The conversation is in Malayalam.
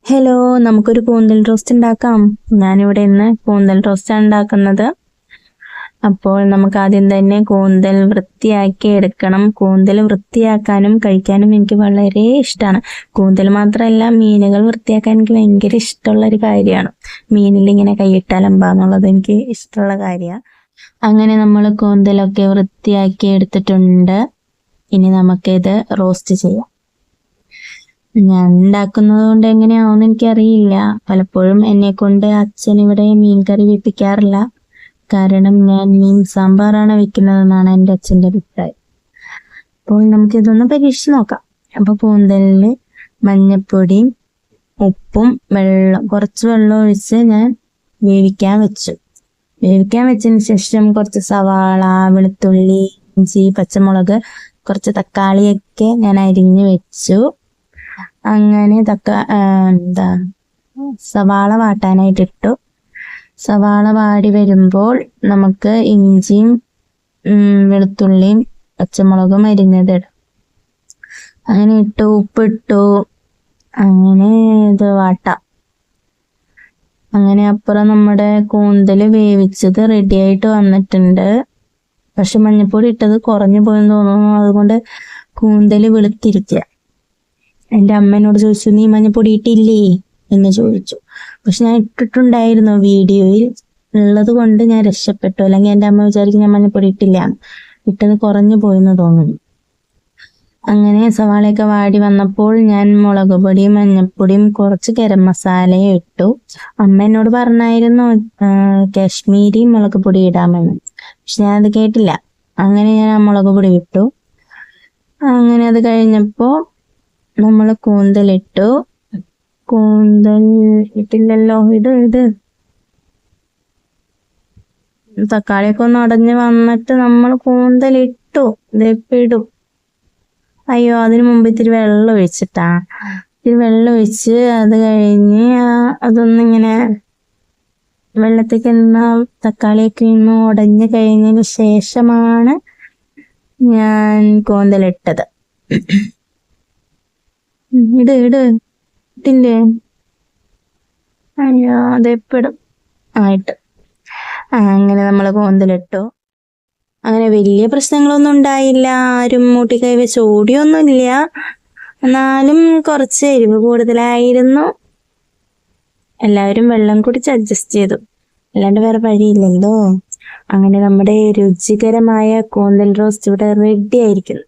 ഹലോ, നമുക്കൊരു കൂന്തൽ റോസ്റ്റ് ഉണ്ടാക്കാം. ഞാനിവിടെ ഇന്ന് കൂന്തൽ റോസ്റ്റാണ് ഉണ്ടാക്കുന്നത്. അപ്പോൾ നമുക്ക് ആദ്യം തന്നെ കൂന്തൽ വൃത്തിയാക്കി എടുക്കണം. കൂന്തൽ വൃത്തിയാക്കാനും കഴിക്കാനും എനിക്ക് വളരെ ഇഷ്ടമാണ്. കൂന്തൽ മാത്രമല്ല, മീനുകൾ വൃത്തിയാക്കാൻ എനിക്ക് ഭയങ്കര ഇഷ്ടമുള്ള ഒരു കാര്യമാണ്. മീനിൽ ഇങ്ങനെ കൈയിട്ടാലമ്പാന്നുള്ളത് എനിക്ക് ഇഷ്ടമുള്ള കാര്യമാണ്. അങ്ങനെ നമ്മൾ കൂന്തലൊക്കെ വൃത്തിയാക്കി എടുത്തിട്ടുണ്ട്. ഇനി നമുക്കിത് റോസ്റ്റ് ചെയ്യാം. ഞാൻ ഉണ്ടാക്കുന്നത് കൊണ്ട് എങ്ങനെയാവുമെന്ന് എനിക്കറിയില്ല. പലപ്പോഴും എന്നെ കൊണ്ട് അച്ഛൻ ഇവിടെ മീൻ കറി വെപ്പിക്കാറില്ല. കാരണം ഞാൻ മീൻ സാമ്പാറാണ് വെക്കുന്നതെന്നാണ് എൻ്റെ അച്ഛൻ്റെ അഭിപ്രായം. അപ്പോൾ നമുക്കിതൊന്ന് പരീക്ഷിച്ച് നോക്കാം. അപ്പോൾ കൂന്തലിൽ മഞ്ഞപ്പൊടിയും ഉപ്പും കുറച്ച് വെള്ളം ഒഴിച്ച് ഞാൻ വേവിക്കാൻ വെച്ചതിന് ശേഷം കുറച്ച് സവാള, വെളുത്തുള്ളി, ഇഞ്ചി, പച്ചമുളക്, കുറച്ച് തക്കാളിയൊക്കെ ഞാൻ അരിഞ്ഞു വെച്ചു. അങ്ങനെ സവാള വാട്ടാനായിട്ട് ഇട്ടു. സവാള വാടി വരുമ്പോൾ നമുക്ക് ഇഞ്ചിയും വെളുത്തുള്ളിയും പച്ചമുളകും അരിഞ്ഞതിടും. അങ്ങനെ ഇട്ടു, ഉപ്പിട്ടു. അങ്ങനെ ഇത് വാട്ടാം. അങ്ങനെ അപ്പുറം നമ്മുടെ കൂന്തൽ വേവിച്ചത് റെഡി ആയിട്ട് വന്നിട്ടുണ്ട്. പക്ഷെ മഞ്ഞപ്പൊടി ഇട്ടത് കുറഞ്ഞു പോയെന്ന് തോന്നുന്നു. അതുകൊണ്ട് കൂന്തൽ വെളുത്തിരിക്കുക. എൻ്റെ അമ്മേനോട് ചോദിച്ചു, നീ മഞ്ഞപ്പൊടി ഇട്ടില്ലേ എന്ന് ചോദിച്ചു. പക്ഷെ ഞാൻ ഇട്ടിട്ടുണ്ടായിരുന്നു. വീഡിയോയിൽ ഉള്ളത് കൊണ്ട് ഞാൻ രക്ഷപ്പെട്ടു. അല്ലെങ്കിൽ എൻ്റെ അമ്മ വിചാരിക്കും ഞാൻ മഞ്ഞപ്പൊടി ഇട്ടില്ല, ഇട്ടത് കുറഞ്ഞു പോയെന്ന് തോന്നുന്നു. അങ്ങനെ സവാളയൊക്കെ വാടി വന്നപ്പോൾ ഞാൻ മുളക് പൊടിയും മഞ്ഞപ്പൊടിയും കുറച്ച് ഗരം മസാലയും ഇട്ടു. അമ്മ എന്നോട് പറഞ്ഞായിരുന്നു കാശ്മീരി മുളക് പൊടി ഇടാമെന്ന്. പക്ഷെ ഞാൻ അത് കേട്ടില്ല. അങ്ങനെ ഞാൻ ആ മുളക് പൊടി ഇട്ടു. അങ്ങനെ അത് കഴിഞ്ഞപ്പോൾ നമ്മൾ കൂന്തലിട്ടു. കൂന്തൽ ഇട്ടില്ലല്ലോ, ഇത് തക്കാളിയൊക്കെ ഒന്ന് അടഞ്ഞ് വന്നിട്ട് നമ്മൾ കൂന്തലിട്ടു. ഇതിപ്പോൾ ഇടും. അയ്യോ, അതിന് മുമ്പ് ഇത്തിരി വെള്ളം ഒഴിച്ചിട്ടാ. ഇത്തിരി വെള്ളം ഒഴിച്ച് അത് കഴിഞ്ഞ് അതൊന്നിങ്ങനെ വെള്ളത്തേക്ക് തക്കാളിയൊക്കെ ഇന്ന് ഉടഞ്ഞു കഴിഞ്ഞതിന് ശേഷമാണ് ഞാൻ കൂന്തലിട്ടത്. ഇട്ടില്ലേ? അയ്യോ, അതെപ്പോഴും ആയിട്ട്. അങ്ങനെ നമ്മൾ കൂന്തലിട്ടു. അങ്ങനെ വലിയ പ്രശ്നങ്ങളൊന്നും ഉണ്ടായില്ല. ആരും മൂട്ടി കൈ വെച്ച് ഓടിയൊന്നുമില്ല. എന്നാലും കുറച്ച് എരിവ് കൂടുതലായിരുന്നു. എല്ലാവരും വെള്ളം കുടിച്ച് അഡ്ജസ്റ്റ് ചെയ്തു. അല്ലാണ്ട് വേറെ വഴിയില്ലല്ലോ. അങ്ങനെ നമ്മുടെ രുചികരമായ കൂന്തൽ റോസ്റ്റ് ഇവിടെ റെഡി ആയിരിക്കുന്നു.